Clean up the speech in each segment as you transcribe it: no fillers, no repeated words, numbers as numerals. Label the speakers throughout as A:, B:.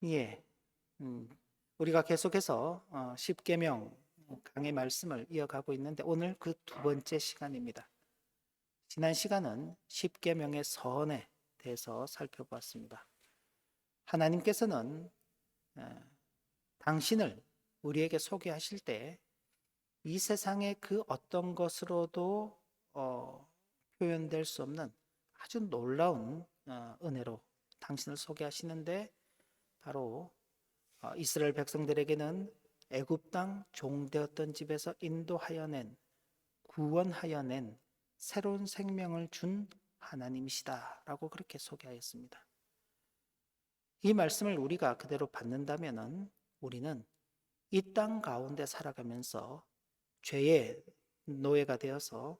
A: 예, 음, 우리가 계속해서 십계명 강의 말씀을 이어가고 있는데 오늘 그 두 번째 시간입니다. 지난 시간은 십계명의 선에 대해서 살펴보았습니다. 하나님께서는 당신을 우리에게 소개하실 때 이 세상의 그 어떤 것으로도 표현될 수 없는 아주 놀라운 은혜로 당신을 소개하시는데 바로 이스라엘 백성들에게는 애굽 땅 종되었던 집에서 인도하여 낸 구원하여 낸 새로운 생명을 준 하나님이시다라고 그렇게 소개하였습니다. 이 말씀을 우리가 그대로 받는다면은 우리는 이 땅 가운데 살아가면서 죄의 노예가 되어서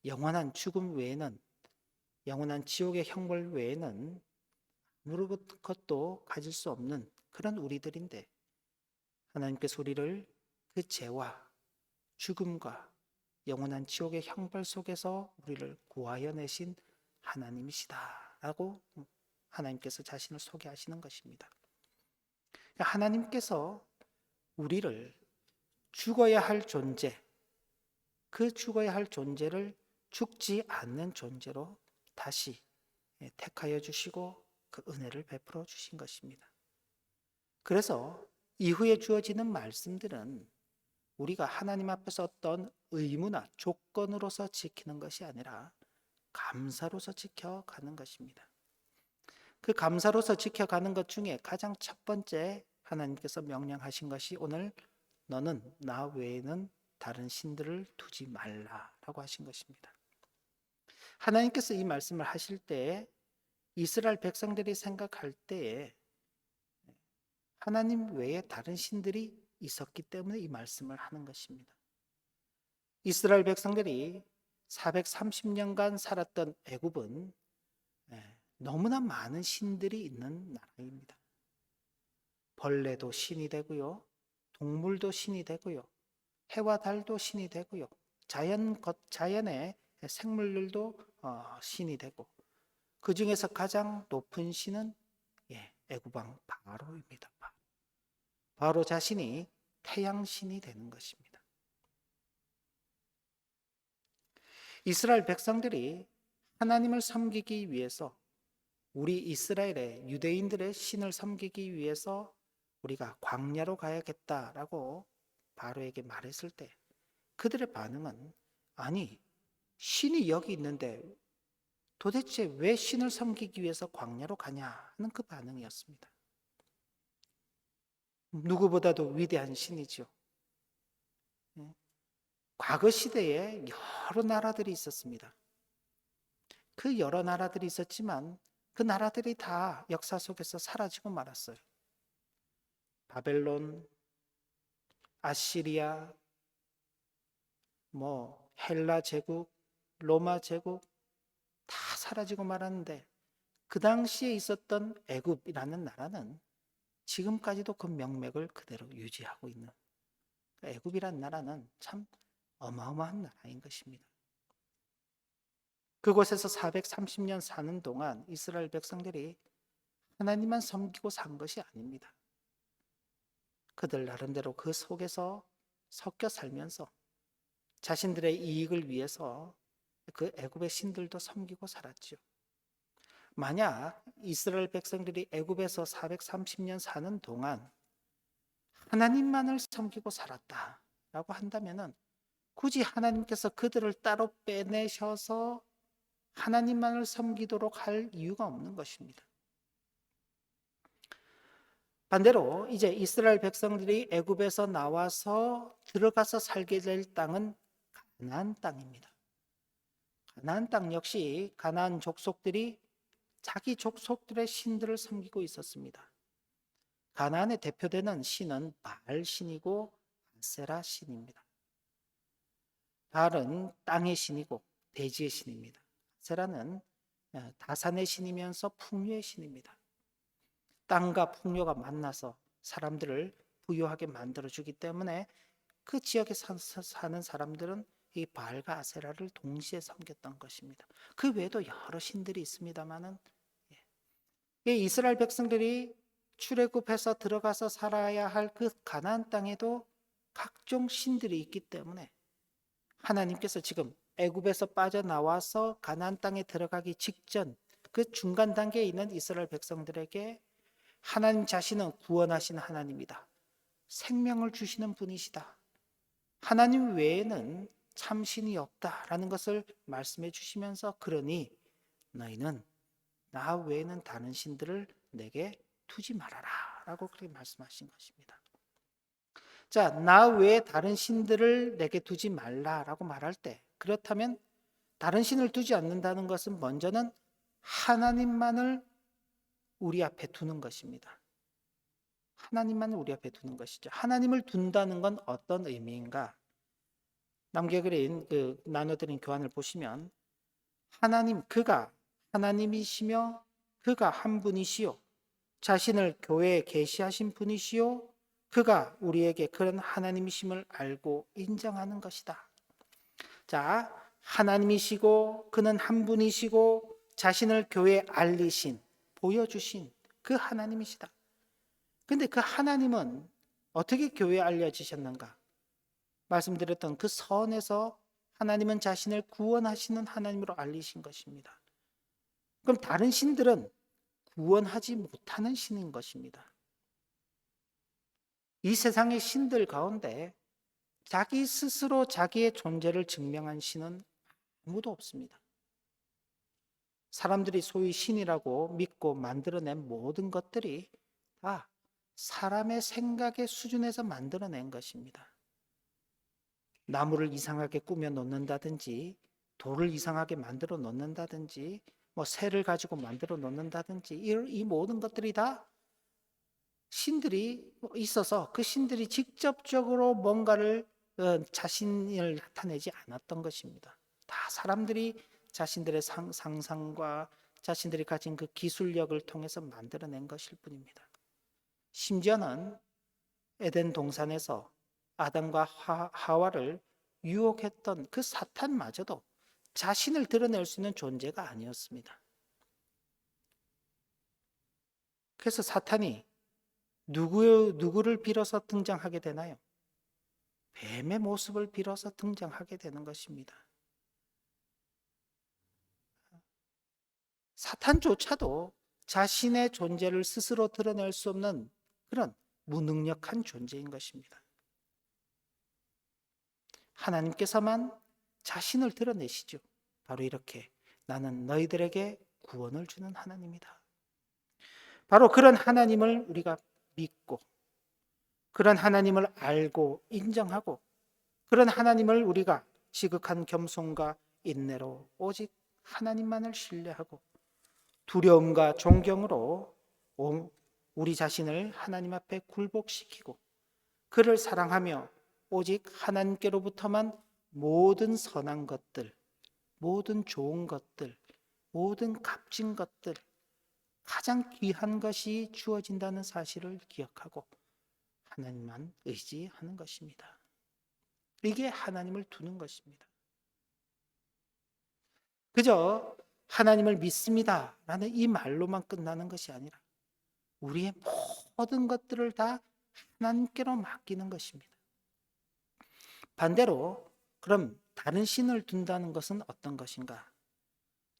A: 영원한 죽음 외에는 영원한 지옥의 형벌 외에는 아무런 것도 가질 수 없는 그런 우리들인데 하나님께서 우리를 그 죄와 죽음과 영원한 지옥의 형벌 속에서 우리를 구하여 내신 하나님이시다라고 하나님께서 자신을 소개하시는 것입니다. 하나님께서 우리를 죽어야 할 존재, 그 죽어야 할 존재를 죽지 않는 존재로 다시 택하여 주시고 그 은혜를 베풀어 주신 것입니다. 그래서 이후에 주어지는 말씀들은 우리가 하나님 앞에서 어떤 의무나 조건으로서 지키는 것이 아니라 감사로서 지켜가는 것입니다. 그 감사로서 지켜가는 것 중에 가장 첫 번째 하나님께서 명령하신 것이 오늘 너는 나 외에는 다른 신들을 두지 말라라고 하신 것입니다. 하나님께서 이 말씀을 하실 때 이스라엘 백성들이 생각할 때에 하나님 외에 다른 신들이 있었기 때문에 이 말씀을 하는 것입니다. 이스라엘 백성들이 430년간 살았던 애굽은 너무나 많은 신들이 있는 나라입니다. 벌레도 신이 되고요, 동물도 신이 되고요, 해와 달도 신이 되고요, 자연의 생물들도 신이 되고 그 중에서 가장 높은 신은 애굽 왕 바로입니다. 바로 자신이 태양신이 되는 것입니다. 이스라엘 백성들이 하나님을 섬기기 위해서 우리 이스라엘의 유대인들의 신을 섬기기 위해서 우리가 광야로 가야겠다라고 바로에게 말했을 때 그들의 반응은 아니 신이 여기 있는데 도대체 왜 신을 섬기기 위해서 광야로 가냐 하는 그 반응이었습니다. 누구보다도 위대한 신이죠. 과거 시대에 여러 나라들이 있었습니다. 그 여러 나라들이 있었지만 그 나라들이 다 역사 속에서 사라지고 말았어요. 바벨론, 아시리아, 헬라 제국, 로마 제국 다 사라지고 말았는데 그 당시에 있었던 애굽이라는 나라는 지금까지도 그 명맥을 그대로 유지하고 있는 애굽이라는 나라는 참 어마어마한 나라인 것입니다. 그곳에서 430년 사는 동안 이스라엘 백성들이 하나님만 섬기고 산 것이 아닙니다. 그들 나름대로 그 속에서 섞여 살면서 자신들의 이익을 위해서 그 애굽의 신들도 섬기고 살았죠. 만약 이스라엘 백성들이 애굽에서 430년 사는 동안 하나님만을 섬기고 살았다라고 한다면은 굳이 하나님께서 그들을 따로 빼내셔서 하나님만을 섬기도록 할 이유가 없는 것입니다. 반대로 이제 이스라엘 백성들이 애굽에서 나와서 들어가서 살게 될 땅은 가나안 땅입니다. 가나안 땅 역시 가나안 족속들이 자기 족속들의 신들을 섬기고 있었습니다. 가나안의 대표되는 신은 바알 신이고 아세라 신입니다. 바알은 땅의 신이고 대지의 신입니다. 아세라는 다산의 신이면서 풍요의 신입니다. 땅과 풍요가 만나서 사람들을 부유하게 만들어주기 때문에 그 지역에 사는 사람들은 이 바알과 아세라를 동시에 섬겼던 것입니다. 그 외에도 여러 신들이 있습니다만은 이스라엘 백성들이 출애굽해서 들어가서 살아야 할 그 가나안 땅에도 각종 신들이 있기 때문에 하나님께서 지금 애굽에서 빠져나와서 가나안 땅에 들어가기 직전 그 중간 단계에 있는 이스라엘 백성들에게 하나님 자신은 구원하신 하나님이다. 생명을 주시는 분이시다. 하나님 외에는 참신이 없다라는 것을 말씀해 주시면서 그러니 너희는 나 외에는 다른 신들을 내게 두지 말아라 라고 그렇게 말씀하신 것입니다. 자, 나 외에 다른 신들을 내게 두지 말라라고 말할 때 그렇다면 다른 신을 두지 않는다는 것은 먼저는 하나님만을 우리 앞에 두는 것입니다. 하나님만을 우리 앞에 두는 것이죠. 하나님을 둔다는 건 어떤 의미인가? 남겨그린 나눠드린 교환을 보시면 하나님, 그가 하나님이시며 그가 한 분이시요 자신을 교회에 계시하신 분이시요 그가 우리에게 그런 하나님이심을 알고 인정하는 것이다. 자, 하나님이시고 그는 한 분이시고 자신을 교회에 알리신, 보여주신 그 하나님이시다. 근데 그 하나님은 어떻게 교회에 알려지셨는가? 말씀드렸던 그 선에서 하나님은 자신을 구원하시는 하나님으로 알리신 것입니다. 그럼 다른 신들은 구원하지 못하는 신인 것입니다. 이 세상의 신들 가운데 자기 스스로 자기의 존재를 증명한 신은 아무도 없습니다. 사람들이 소위 신이라고 믿고 만들어낸 모든 것들이 다 사람의 생각의 수준에서 만들어낸 것입니다. 나무를 이상하게 꾸며 놓는다든지 돌을 이상하게 만들어 놓는다든지 새를 가지고 만들어 놓는다든지 이 모든 것들이 다 신들이 있어서 그 신들이 직접적으로 뭔가를 자신을 나타내지 않았던 것입니다. 다 사람들이 자신들의 상상과 자신들이 가진 그 기술력을 통해서 만들어낸 것일 뿐입니다. 심지어는 에덴 동산에서 아담과 하와를 유혹했던 그 사탄마저도 자신을 드러낼 수 있는 존재가 아니었습니다. 그래서 사탄이 누구를 빌어서 등장하게 되나요? 뱀의 모습을 빌어서 등장하게 되는 것입니다. 사탄조차도 자신의 존재를 스스로 드러낼 수 없는 그런 무능력한 존재인 것입니다. 하나님께서만 자신을 드러내시죠. 바로 이렇게 나는 너희들에게 구원을 주는 하나님이다. 바로 그런 하나님을 우리가 믿고 그런 하나님을 알고 인정하고 그런 하나님을 우리가 지극한 겸손과 인내로 오직 하나님만을 신뢰하고 두려움과 존경으로 우리 자신을 하나님 앞에 굴복시키고 그를 사랑하며 오직 하나님께로부터만 모든 선한 것들, 모든 좋은 것들, 모든 값진 것들, 가장 귀한 것이 주어진다는 사실을 기억하고 하나님만 의지하는 것입니다. 이게 하나님을 두는 것입니다. 그저 하나님을 믿습니다 라는 이 말로만 끝나는 것이 아니라 우리의 모든 것들을 다 하나님께로 맡기는 것입니다. 반대로 그럼 다른 신을 둔다는 것은 어떤 것인가?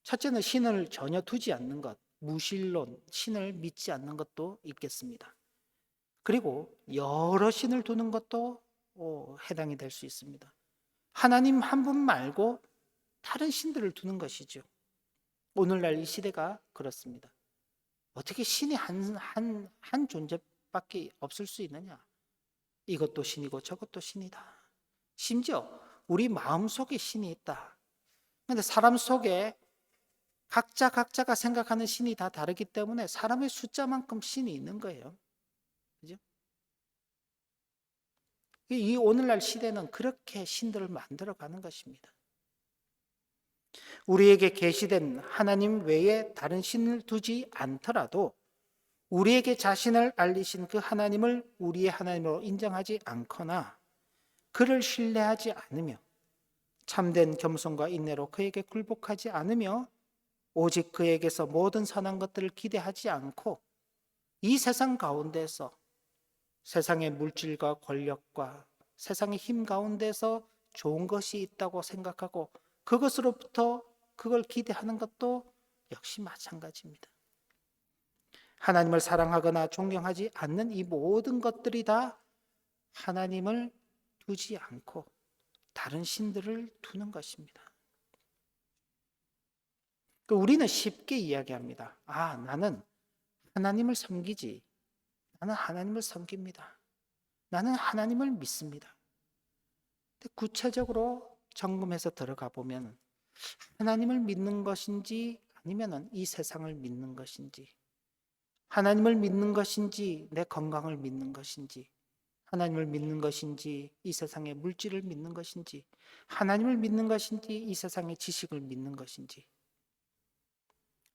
A: 첫째는 신을 전혀 두지 않는 것, 무신론, 신을 믿지 않는 것도 있겠습니다. 그리고 여러 신을 두는 것도 해당이 될 수 있습니다. 하나님 한 분 말고 다른 신들을 두는 것이죠. 오늘날 이 시대가 그렇습니다. 어떻게 신이 한 존재밖에 없을 수 있느냐? 이것도 신이고 저것도 신이다. 심지어 우리 마음속에 신이 있다. 그런데 사람 속에 각자가 생각하는 신이 다 다르기 때문에 사람의 숫자만큼 신이 있는 거예요. 그죠? 이 오늘날 시대는 그렇게 신들을 만들어가는 것입니다. 우리에게 계시된 하나님 외에 다른 신을 두지 않더라도 우리에게 자신을 알리신 그 하나님을 우리의 하나님으로 인정하지 않거나 그를 신뢰하지 않으며 참된 겸손과 인내로 그에게 굴복하지 않으며 오직 그에게서 모든 선한 것들을 기대하지 않고 이 세상 가운데서 세상의 물질과 권력과 세상의 힘 가운데서 좋은 것이 있다고 생각하고 그것으로부터 그걸 기대하는 것도 역시 마찬가지입니다. 하나님을 사랑하거나 존경하지 않는 이 모든 것들이 다 하나님을 두지 않고 다른 신들을 두는 것입니다. 우리는 쉽게 이야기합니다. 나는 하나님을 섬기지. 나는 하나님을 섬깁니다. 나는 하나님을 믿습니다. 근데 구체적으로 점검해서 들어가 보면 하나님을 믿는 것인지 아니면 이 세상을 믿는 것인지, 하나님을 믿는 것인지 내 건강을 믿는 것인지, 하나님을 믿는 것인지 이 세상의 물질을 믿는 것인지, 하나님을 믿는 것인지 이 세상의 지식을 믿는 것인지,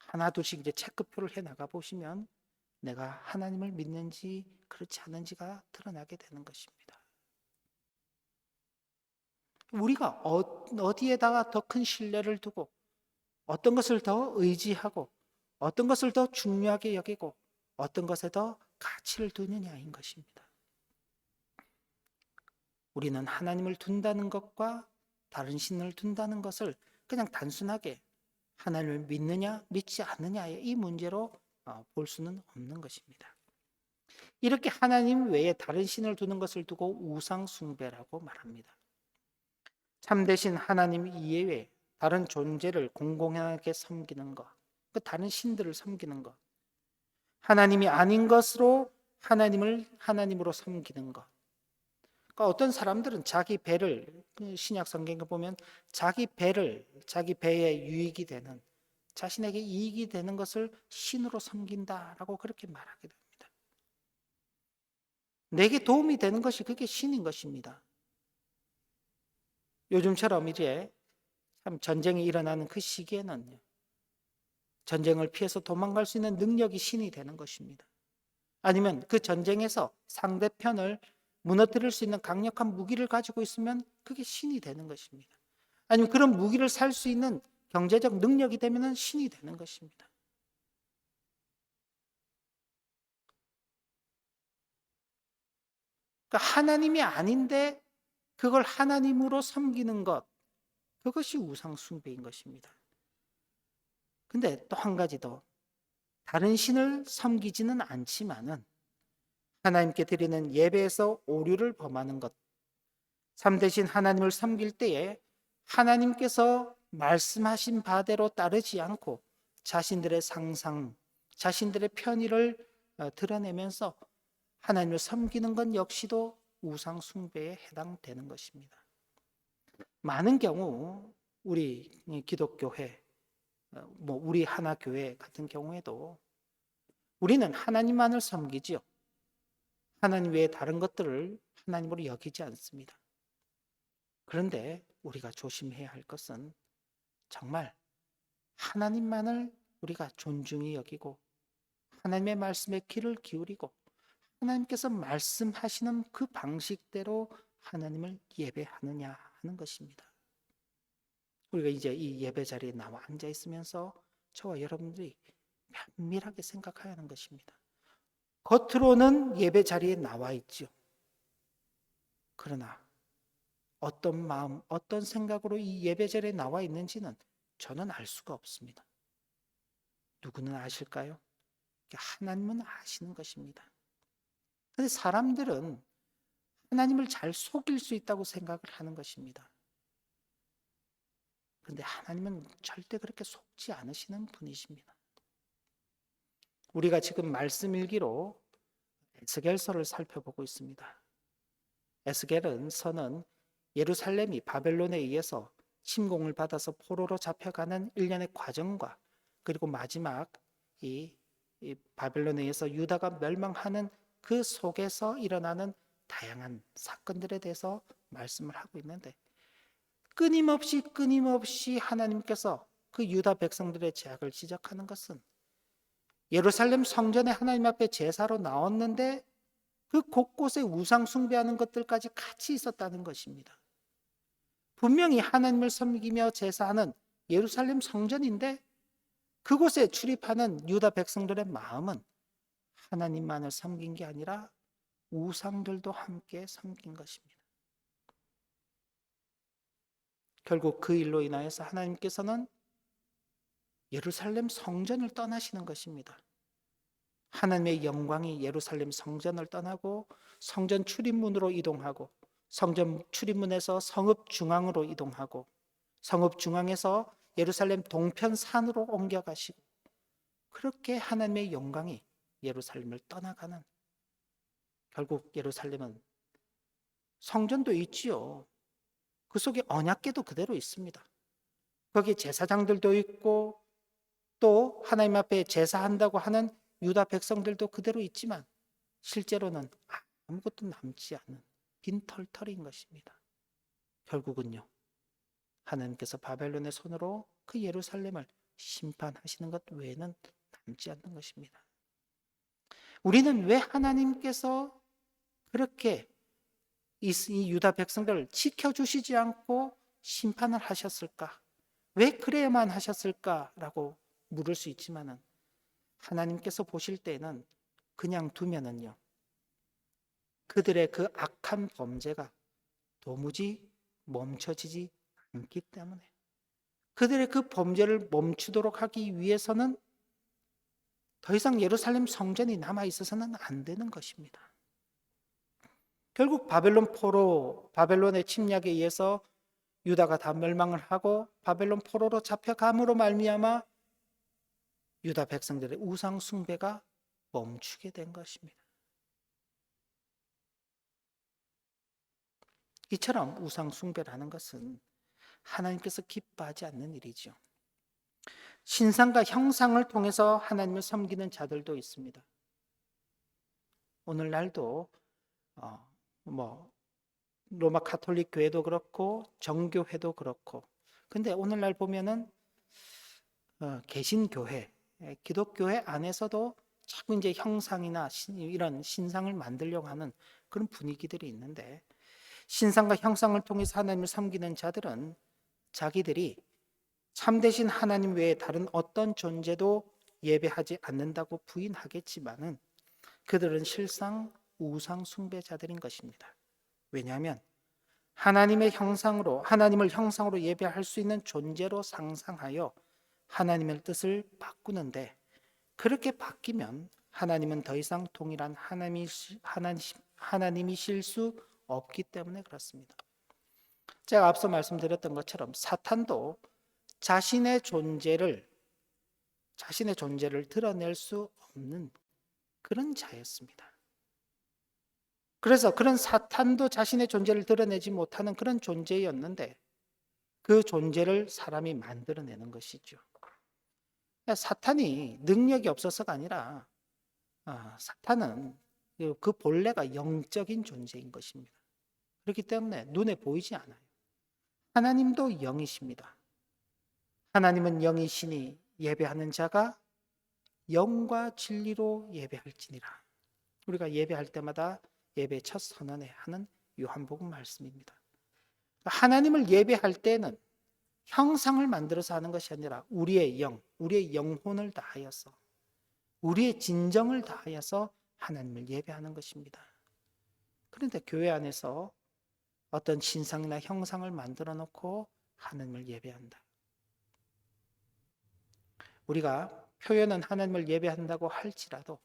A: 하나둘씩 이제 체크표를 해 나가 보시면 내가 하나님을 믿는지 그렇지 않은지가 드러나게 되는 것입니다. 우리가 어디에다가 더 큰 신뢰를 두고 어떤 것을 더 의지하고 어떤 것을 더 중요하게 여기고 어떤 것에 더 가치를 두느냐인 것입니다. 우리는 하나님을 둔다는 것과 다른 신을 둔다는 것을 그냥 단순하게 하나님을 믿느냐 믿지 않느냐의 이 문제로 볼 수는 없는 것입니다. 이렇게 하나님 외에 다른 신을 두는 것을 두고 우상 숭배라고 말합니다. 참되신 하나님 이외에 다른 존재를 공공연하게 섬기는 것, 그 다른 신들을 섬기는 것, 하나님이 아닌 것으로 하나님을 하나님으로 섬기는 것. 그러니까 어떤 사람들은 자기 배를, 신약 성경에 보면 자기 배에 유익이 되는, 자신에게 이익이 되는 것을 신으로 섬긴다라고 그렇게 말하게 됩니다. 내게 도움이 되는 것이 그게 신인 것입니다. 요즘처럼 이제 참 전쟁이 일어나는 그 시기에는 전쟁을 피해서 도망갈 수 있는 능력이 신이 되는 것입니다. 아니면 그 전쟁에서 상대편을 무너뜨릴 수 있는 강력한 무기를 가지고 있으면 그게 신이 되는 것입니다. 아니면 그런 무기를 살 수 있는 경제적 능력이 되면 신이 되는 것입니다. 그러니까 하나님이 아닌데 그걸 하나님으로 섬기는 것, 그것이 우상 숭배인 것입니다. 근데 또 한 가지 더, 다른 신을 섬기지는 않지만은 하나님께 드리는 예배에서 오류를 범하는 것, 참되신 하나님을 섬길 때에 하나님께서 말씀하신 바대로 따르지 않고 자신들의 상상, 자신들의 편의를 드러내면서 하나님을 섬기는 것 역시도 우상 숭배에 해당되는 것입니다. 많은 경우 우리 기독교회, 우리 하나교회 같은 경우에도 우리는 하나님만을 섬기지요. 하나님 외에 다른 것들을 하나님으로 여기지 않습니다. 그런데 우리가 조심해야 할 것은 정말 하나님만을 우리가 존중히 여기고 하나님의 말씀에 귀를 기울이고 하나님께서 말씀하시는 그 방식대로 하나님을 예배하느냐 하는 것입니다. 우리가 이제 이 예배 자리에 나와 앉아 있으면서 저와 여러분들이 면밀하게 생각해야 하는 것입니다. 겉으로는 예배 자리에 나와 있죠. 그러나 어떤 마음, 어떤 생각으로 이 예배 자리에 나와 있는지는 저는 알 수가 없습니다. 누구는 아실까요? 하나님은 아시는 것입니다. 그런데 사람들은 하나님을 잘 속일 수 있다고 생각을 하는 것입니다. 그런데 하나님은 절대 그렇게 속지 않으시는 분이십니다. 우리가 지금 말씀 일기로 에스겔서를 살펴보고 있습니다. 에스겔은 서는 예루살렘이 바벨론에 의해서 침공을 받아서 포로로 잡혀가는 일련의 과정과 그리고 마지막 이 바벨론에 의해서 유다가 멸망하는 그 속에서 일어나는 다양한 사건들에 대해서 말씀을 하고 있는데 끊임없이 하나님께서 그 유다 백성들의 죄악을 지적하는 것은 예루살렘 성전에 하나님 앞에 제사로 나왔는데 그 곳곳에 우상 숭배하는 것들까지 같이 있었다는 것입니다. 분명히 하나님을 섬기며 제사하는 예루살렘 성전인데 그곳에 출입하는 유다 백성들의 마음은 하나님만을 섬긴 게 아니라 우상들도 함께 섬긴 것입니다. 결국 그 일로 인하여서 하나님께서는 예루살렘 성전을 떠나시는 것입니다. 하나님의 영광이 예루살렘 성전을 떠나고 성전 출입문으로 이동하고 성전 출입문에서 성읍 중앙으로 이동하고 성읍 중앙에서 예루살렘 동편 산으로 옮겨가시고 그렇게 하나님의 영광이 예루살렘을 떠나가는, 결국 예루살렘은 성전도 있지요. 그 속에 언약궤도 그대로 있습니다. 거기 제사장들도 있고 또 하나님 앞에 제사한다고 하는 유다 백성들도 그대로 있지만 실제로는 아무것도 남지 않은 빈털터리인 것입니다. 결국은요, 하나님께서 바벨론의 손으로 그 예루살렘을 심판하시는 것 외에는 남지 않는 것입니다. 우리는 왜 하나님께서 그렇게 이 유다 백성들을 지켜주시지 않고 심판을 하셨을까? 왜 그래야만 하셨을까라고 물을 수 있지만은 하나님께서 보실 때는 그냥 두면은요, 그들의 그 악한 범죄가 도무지 멈춰지지 않기 때문에 그들의 그 범죄를 멈추도록 하기 위해서는 더 이상 예루살렘 성전이 남아 있어서는 안 되는 것입니다. 결국 바벨론 포로, 바벨론의 침략에 의해서 유다가 다 멸망을 하고 바벨론 포로로 잡혀감으로 말미암아 유다 백성들의 우상 숭배가 멈추게 된 것입니다. 이처럼 우상 숭배라는 것은 하나님께서 기뻐하지 않는 일이죠. 신상과 형상을 통해서 하나님을 섬기는 자들도 있습니다. 오늘날도 로마 가톨릭 교회도 그렇고 정교회도 그렇고, 근데 오늘날 보면은 개신교회, 기독교회 안에서도 자꾸 이제 형상이나 이런 신상을 만들려고 하는 그런 분위기들이 있는데, 신상과 형상을 통해서 하나님을 섬기는 자들은 자기들이 참되신 하나님 외에 다른 어떤 존재도 예배하지 않는다고 부인하겠지만은 그들은 실상 우상 숭배자들인 것입니다. 왜냐하면 하나님의 형상으로, 하나님을 형상으로 예배할 수 있는 존재로 상상하여 하나님의 뜻을 바꾸는데, 그렇게 바뀌면 하나님은 더 이상 동일한 하나님이실 수 없기 때문에 그렇습니다. 제가 앞서 말씀드렸던 것처럼 사탄도 자신의 존재를 드러낼 수 없는 그런 자였습니다. 그래서 그런 사탄도 자신의 존재를 드러내지 못하는 그런 존재였는데 그 존재를 사람이 만들어내는 것이죠. 사탄이 능력이 없어서가 아니라 사탄은 그 본래가 영적인 존재인 것입니다. 그렇기 때문에 눈에 보이지 않아요. 하나님도 영이십니다. 하나님은 영이시니 예배하는 자가 영과 진리로 예배할지니라. 우리가 예배할 때마다 예배 첫 선언에 하는 요한복음 말씀입니다. 하나님을 예배할 때는 형상을 만들어서 하는 것이 아니라 우리의 영, 우리의 영혼을 다하여서, 우리의 진정을 다하여서 하나님을 예배하는 것입니다. 그런데 교회 안에서 어떤 신상이나 형상을 만들어 놓고 하나님을 예배한다. 우리가 표현은 하나님을 예배한다고 할지라도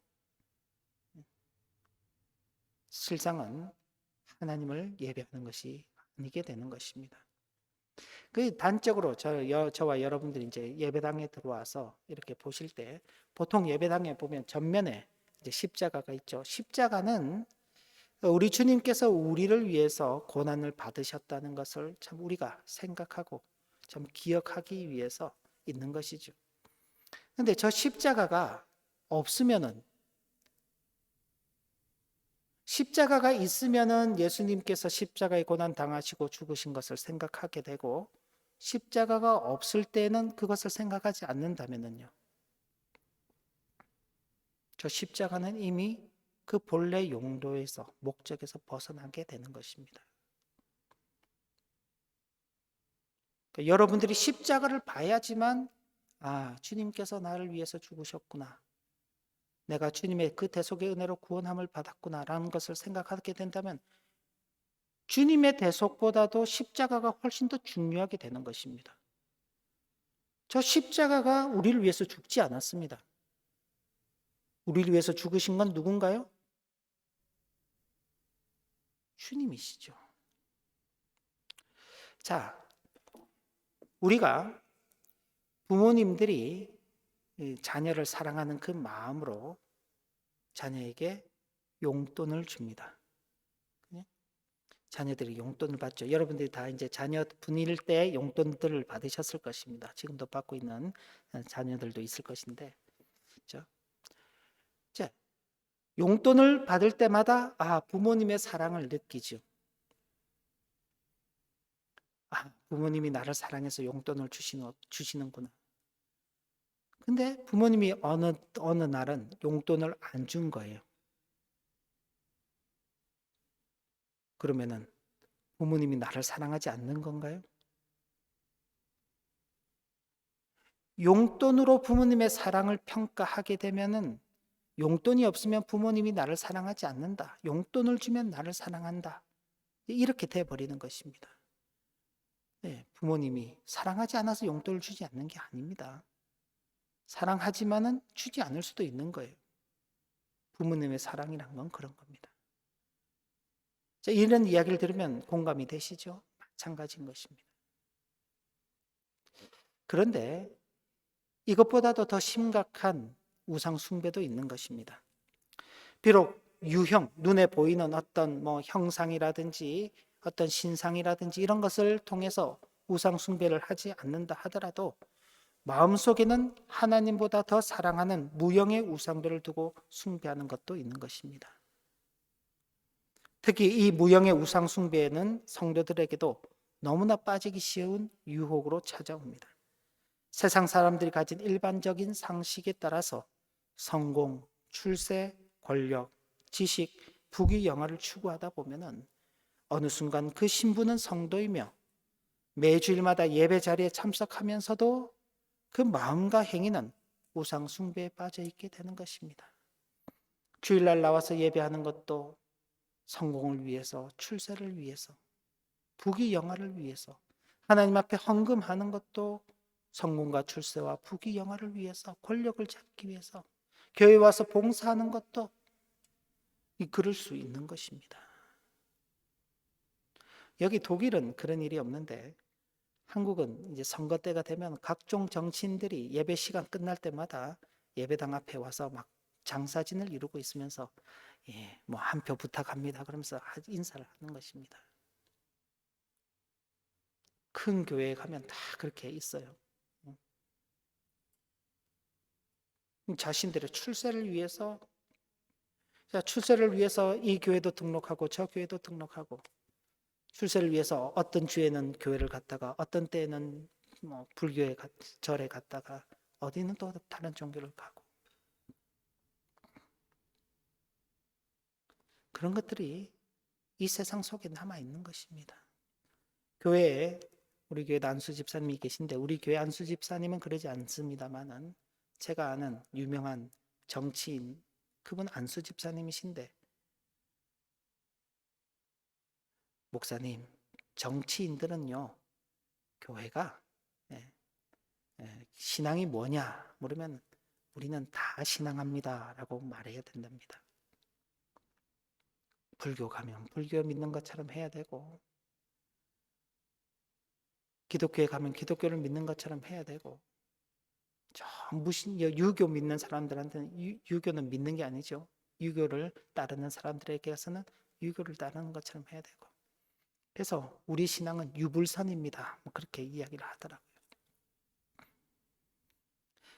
A: 실상은 하나님을 예배하는 것이 아니게 되는 것입니다. 그 단적으로 저와 여러분들이 이제 예배당에 들어와서 이렇게 보실 때 보통 예배당에 보면 전면에 이제 십자가가 있죠. 십자가는 우리 주님께서 우리를 위해서 고난을 받으셨다는 것을 참 우리가 생각하고 참 기억하기 위해서 있는 것이죠. 그런데 저 십자가가 없으면은, 십자가가 있으면은 예수님께서 십자가의 고난 당하시고 죽으신 것을 생각하게 되고, 십자가가 없을 때는 그것을 생각하지 않는다면은요, 저 십자가는 이미 그 본래 용도에서, 목적에서 벗어나게 되는 것입니다. 그러니까 여러분들이 십자가를 봐야지만 주님께서 나를 위해서 죽으셨구나, 내가 주님의 그 대속의 은혜로 구원함을 받았구나라는 것을 생각하게 된다면 주님의 대속보다도 십자가가 훨씬 더 중요하게 되는 것입니다. 저 십자가가 우리를 위해서 죽지 않았습니다. 우리를 위해서 죽으신 건 누군가요? 주님이시죠. 자, 우리가 부모님들이 자녀를 사랑하는 그 마음으로 자녀에게 용돈을 줍니다. 자녀들이 용돈을 받죠. 여러분들이 다 이제 자녀 분일 때 용돈들을 받으셨을 것입니다. 지금도 받고 있는 자녀들도 있을 것인데, 그렇죠? 자, 용돈을 받을 때마다 부모님의 사랑을 느끼죠. 부모님이 나를 사랑해서 용돈을 주시는구나. 근데 부모님이 어느 날은 용돈을 안 준 거예요. 그러면은 부모님이 나를 사랑하지 않는 건가요? 용돈으로 부모님의 사랑을 평가하게 되면은 용돈이 없으면 부모님이 나를 사랑하지 않는다. 용돈을 주면 나를 사랑한다. 이렇게 돼버리는 것입니다. 네, 부모님이 사랑하지 않아서 용돈을 주지 않는 게 아닙니다. 사랑하지만은 주지 않을 수도 있는 거예요. 부모님의 사랑이란 건 그런 겁니다. 자, 이런 이야기를 들으면 공감이 되시죠? 마찬가지인 것입니다. 그런데 이것보다도 더 심각한 우상 숭배도 있는 것입니다. 비록 유형, 눈에 보이는 어떤 형상이라든지 어떤 신상이라든지 이런 것을 통해서 우상 숭배를 하지 않는다 하더라도 마음속에는 하나님보다 더 사랑하는 무형의 우상들을 두고 숭배하는 것도 있는 것입니다. 특히 이 무형의 우상 숭배에는 성도들에게도 너무나 빠지기 쉬운 유혹으로 찾아옵니다. 세상 사람들이 가진 일반적인 상식에 따라서 성공, 출세, 권력, 지식, 부귀 영화를 추구하다 보면은 어느 순간 그 신부는 성도이며 매주일마다 예배 자리에 참석하면서도 그 마음과 행위는 우상 숭배에 빠져 있게 되는 것입니다. 주일날 나와서 예배하는 것도 성공을 위해서, 출세를 위해서, 부귀 영화를 위해서, 하나님 앞에 헌금하는 것도 성공과 출세와 부귀 영화를 위해서, 권력을 잡기 위해서, 교회 와서 봉사하는 것도 그럴 수 있는 것입니다. 여기 독일은 그런 일이 없는데 한국은 이제 선거 때가 되면 각종 정치인들이 예배 시간 끝날 때마다 예배당 앞에 와서 막 장사진을 이루고 있으면서 한 표 부탁합니다 그러면서 인사를 하는 것입니다. 큰 교회에 가면 다 그렇게 있어요. 자신들의 출세를 위해서 이 교회도 등록하고 저 교회도 등록하고 출세를 위해서 어떤 주에는 교회를 갔다가 어떤 때에는 불교의 절에 갔다가 어디는 또 다른 종교를 가고 그런 것들이 이 세상 속에 남아 있는 것입니다. 교회에 우리 교회 안수 집사님이 계신데 우리 교회 안수 집사님은 그러지 않습니다만은 제가 아는 유명한 정치인 그분 안수 집사님이신데 목사님 정치인들은요 교회가 신앙이 뭐냐 물으면 우리는 다 신앙합니다 라고 말해야 된답니다. 불교 가면 불교 믿는 것처럼 해야 되고 기독교에 가면 기독교를 믿는 것처럼 해야 되고 유교 믿는 사람들한테는 유교는 믿는 게 아니죠. 유교를 따르는 사람들에게서는 유교를 따르는 것처럼 해야 되고 그래서 우리 신앙은 유불선입니다. 그렇게 이야기를 하더라고요.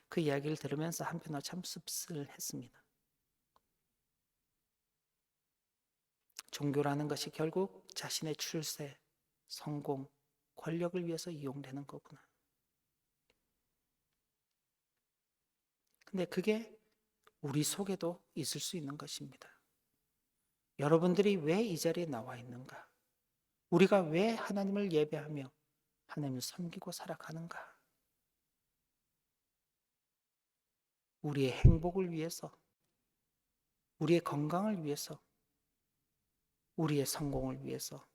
A: 그 이야기를 들으면서 한편으로 참 씁쓸했습니다. 종교라는 것이 결국 자신의 출세, 성공, 권력을 위해서 이용되는 거구나. 근데 그게 우리 속에도 있을 수 있는 것입니다. 여러분들이 왜 이 자리에 나와 있는가? 우리가 왜 하나님을 예배하며 하나님을 섬기고 살아가는가? 우리의 행복을 위해서, 우리의 건강을 위해서, 우리의 성공을 위해서,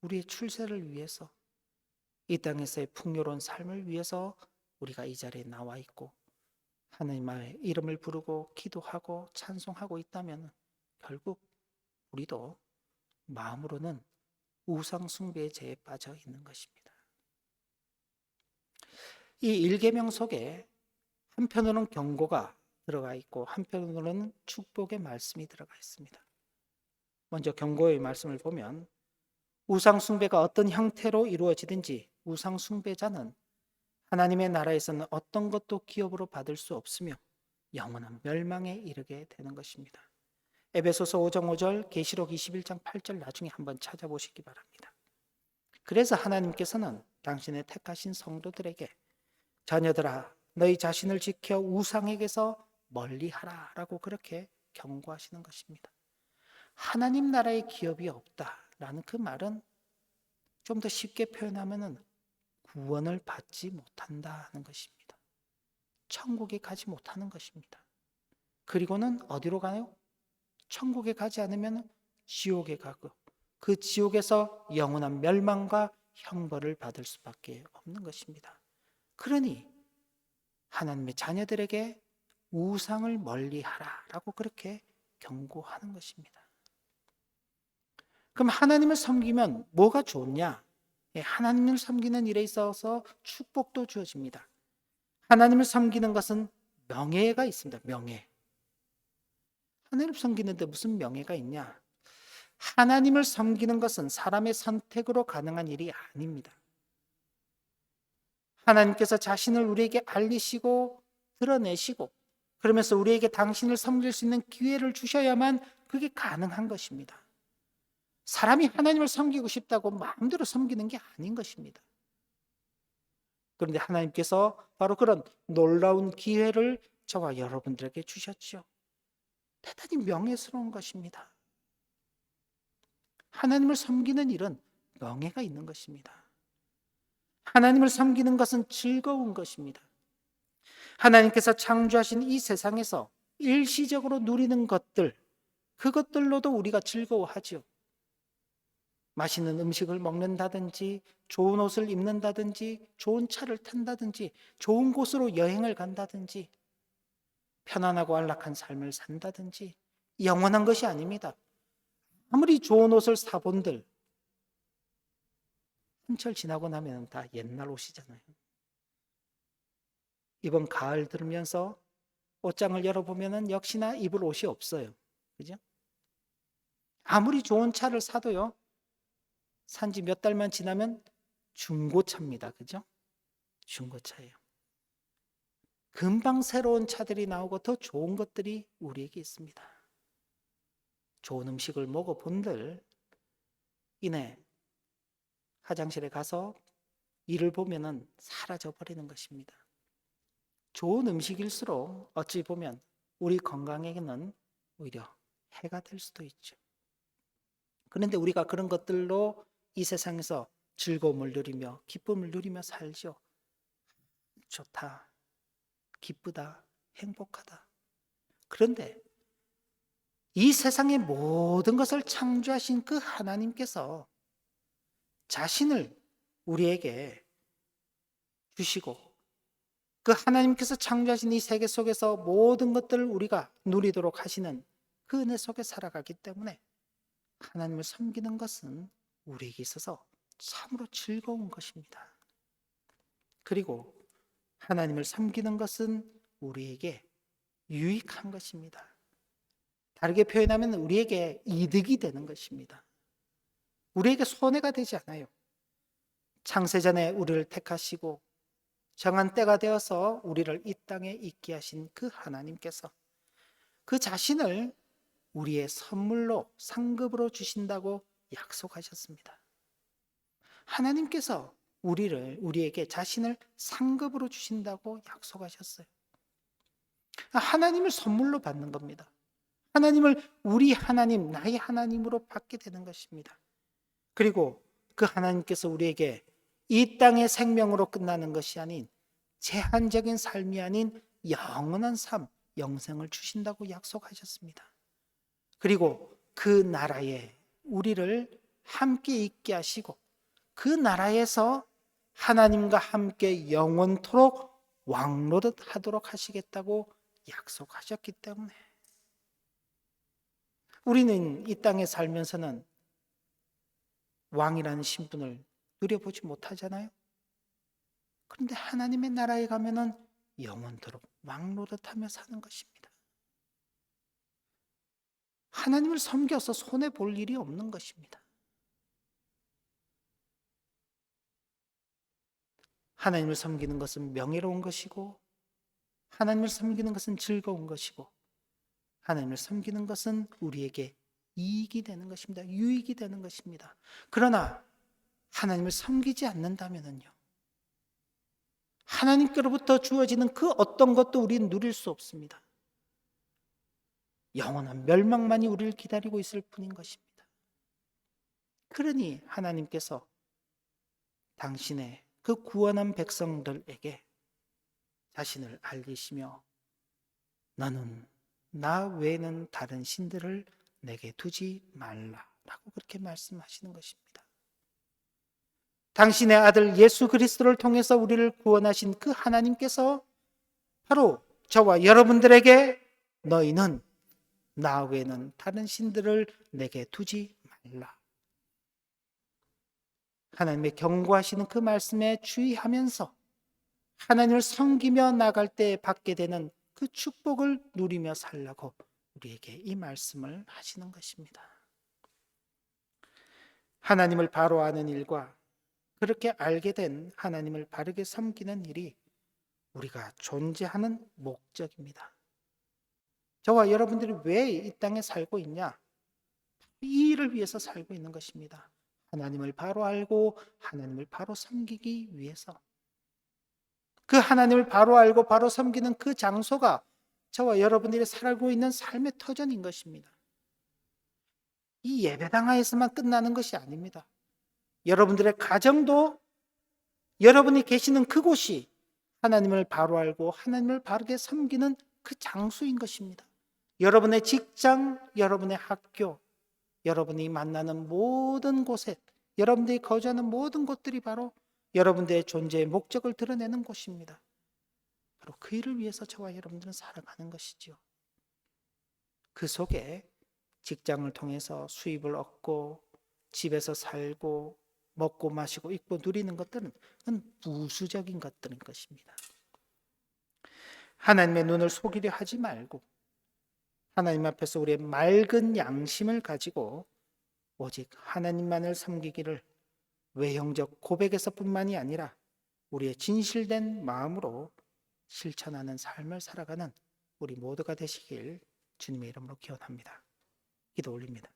A: 우리의 출세를 위해서, 이 땅에서의 풍요로운 삶을 위해서 우리가 이 자리에 나와 있고 하나님의 이름을 부르고 기도하고 찬송하고 있다면 결국 우리도 마음으로는 우상 숭배의 죄에 빠져 있는 것입니다. 이 일계명 속에 한편으로는 경고가 들어가 있고 한편으로는 축복의 말씀이 들어가 있습니다. 먼저 경고의 말씀을 보면 우상 숭배가 어떤 형태로 이루어지든지 우상 숭배자는 하나님의 나라에서는 어떤 것도 기업으로 받을 수 없으며 영원한 멸망에 이르게 되는 것입니다. 에베소서 5장 5절, 계시록 21장 8절 나중에 한번 찾아보시기 바랍니다. 그래서 하나님께서는 당신의 택하신 성도들에게 자녀들아 너희 자신을 지켜 우상에게서 멀리하라 라고 그렇게 경고하시는 것입니다. 하나님 나라의 기업이 없다라는 그 말은 좀 더 쉽게 표현하면 구원을 받지 못한다는 것입니다. 천국에 가지 못하는 것입니다. 그리고는 어디로 가요? 천국에 가지 않으면 지옥에 가고 그 지옥에서 영원한 멸망과 형벌을 받을 수밖에 없는 것입니다. 그러니 하나님의 자녀들에게 우상을 멀리하라라고 그렇게 경고하는 것입니다. 그럼 하나님을 섬기면 뭐가 좋냐? 하나님을 섬기는 일에 있어서 축복도 주어집니다. 하나님을 섬기는 것은 명예가 있습니다. 명예. 하나님을 섬기는데 무슨 명예가 있냐? 하나님을 섬기는 것은 사람의 선택으로 가능한 일이 아닙니다. 하나님께서 자신을 우리에게 알리시고 드러내시고 그러면서 우리에게 당신을 섬길 수 있는 기회를 주셔야만 그게 가능한 것입니다. 사람이 하나님을 섬기고 싶다고 마음대로 섬기는 게 아닌 것입니다. 그런데 하나님께서 바로 그런 놀라운 기회를 저와 여러분들에게 주셨죠. 대단히 명예스러운 것입니다. 하나님을 섬기는 일은 명예가 있는 것입니다. 하나님을 섬기는 것은 즐거운 것입니다. 하나님께서 창조하신 이 세상에서 일시적으로 누리는 것들, 그것들로도 우리가 즐거워하죠. 맛있는 음식을 먹는다든지, 좋은 옷을 입는다든지, 좋은 차를 탄다든지, 좋은 곳으로 여행을 간다든지, 편안하고 안락한 삶을 산다든지, 영원한 것이 아닙니다. 아무리 좋은 옷을 사본들, 한철 지나고 나면 다 옛날 옷이잖아요. 이번 가을 들으면서 옷장을 열어보면 역시나 입을 옷이 없어요. 그죠? 아무리 좋은 차를 사도요, 산지 몇 달만 지나면 중고차입니다. 그죠? 중고차예요. 금방 새로운 차들이 나오고 더 좋은 것들이 우리에게 있습니다. 좋은 음식을 먹어본들 이내 화장실에 가서 이를 보면은 사라져버리는 것입니다. 좋은 음식일수록 어찌 보면 우리 건강에게는 오히려 해가 될 수도 있죠. 그런데 우리가 그런 것들로 이 세상에서 즐거움을 누리며 기쁨을 누리며 살죠. 좋다, 기쁘다, 행복하다. 그런데 이 세상의 모든 것을 창조하신 그 하나님께서 자신을 우리에게 주시고 그 하나님께서 창조하신 이 세계 속에서 모든 것들을 우리가 누리도록 하시는 그 은혜 속에 살아가기 때문에 하나님을 섬기는 것은 우리에게 있어서 참으로 즐거운 것입니다. 그리고 하나님을 섬기는 것은 우리에게 유익한 것입니다. 다르게 표현하면 우리에게 이득이 되는 것입니다. 우리에게 손해가 되지 않아요. 창세전에 우리를 택하시고 정한 때가 되어서 우리를 이 땅에 있게 하신 그 하나님께서 그 자신을 우리의 선물로 상급으로 주신다고 약속하셨습니다. 하나님께서 우리에게 자신을 상급으로 주신다고 약속하셨어요. 하나님을 선물로 받는 겁니다. 하나님을 우리 하나님, 나의 하나님으로 받게 되는 것입니다. 그리고 그 하나님께서 우리에게 이 땅의 생명으로 끝나는 것이 아닌 제한적인 삶이 아닌 영원한 삶, 영생을 주신다고 약속하셨습니다. 그리고 그 나라에 우리를 함께 있게 하시고 그 나라에서 하나님과 함께 영원토록 왕노릇 하도록 하시겠다고 약속하셨기 때문에 우리는 이 땅에 살면서는 왕이라는 신분을 누려보지 못하잖아요. 그런데 하나님의 나라에 가면은 영원토록 왕노릇하며 사는 것입니다. 하나님을 섬겨서 손해 볼 일이 없는 것입니다. 하나님을 섬기는 것은 명예로운 것이고 하나님을 섬기는 것은 즐거운 것이고 하나님을 섬기는 것은 우리에게 이익이 되는 것입니다. 유익이 되는 것입니다. 그러나 하나님을 섬기지 않는다면요, 하나님께로부터 주어지는 그 어떤 것도 우리는 누릴 수 없습니다. 영원한 멸망만이 우리를 기다리고 있을 뿐인 것입니다. 그러니 하나님께서 당신의 그 구원한 백성들에게 자신을 알리시며 너는 나 외에는 다른 신들을 내게 두지 말라라고 그렇게 말씀하시는 것입니다. 당신의 아들 예수 그리스도를 통해서 우리를 구원하신 그 하나님께서 바로 저와 여러분들에게 너희는 나 외에는 다른 신들을 내게 두지 말라. 하나님의 경고하시는 그 말씀에 주의하면서 하나님을 섬기며 나갈 때 받게 되는 그 축복을 누리며 살라고 우리에게 이 말씀을 하시는 것입니다. 하나님을 바로 아는 일과 그렇게 알게 된 하나님을 바르게 섬기는 일이 우리가 존재하는 목적입니다. 저와 여러분들이 왜 이 땅에 살고 있냐? 이 일을 위해서 살고 있는 것입니다. 하나님을 바로 알고 하나님을 바로 섬기기 위해서. 그 하나님을 바로 알고 바로 섬기는 그 장소가 저와 여러분들이 살고 있는 삶의 터전인 것입니다. 이 예배당하에서만 끝나는 것이 아닙니다. 여러분들의 가정도 여러분이 계시는 그곳이 하나님을 바로 알고 하나님을 바르게 섬기는 그 장소인 것입니다. 여러분의 직장, 여러분의 학교, 여러분이 만나는 모든 곳에, 여러분들이 거주하는 모든 곳들이 바로 여러분들의 존재의 목적을 드러내는 곳입니다. 바로 그 일을 위해서 저와 여러분들은 살아가는 것이지요. 그 속에 직장을 통해서 수입을 얻고 집에서 살고 먹고 마시고 입고 누리는 것들은 부수적인 것들인 것입니다. 하나님의 눈을 속이려 하지 말고 하나님 앞에서 우리의 맑은 양심을 가지고 오직 하나님만을 섬기기를 외형적 고백에서뿐만이 아니라 우리의 진실된 마음으로 실천하는 삶을 살아가는 우리 모두가 되시길 주님의 이름으로 기원합니다. 기도 올립니다.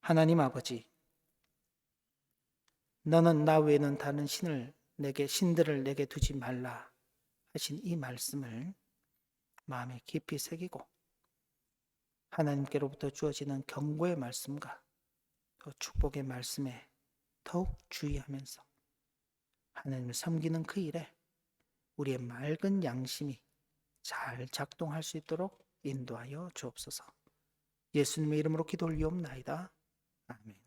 A: 하나님 아버지, 너는 나 외에는 다른 신들을 내게 두지 말라 하신 이 말씀을 마음에 깊이 새기고 하나님께로부터 주어지는 경고의 말씀과 또 축복의 말씀에 더욱 주의하면서 하나님을 섬기는 그 일에 우리의 맑은 양심이 잘 작동할 수 있도록 인도하여 주옵소서. 예수님의 이름으로 기도 올리옵나이다. 아멘.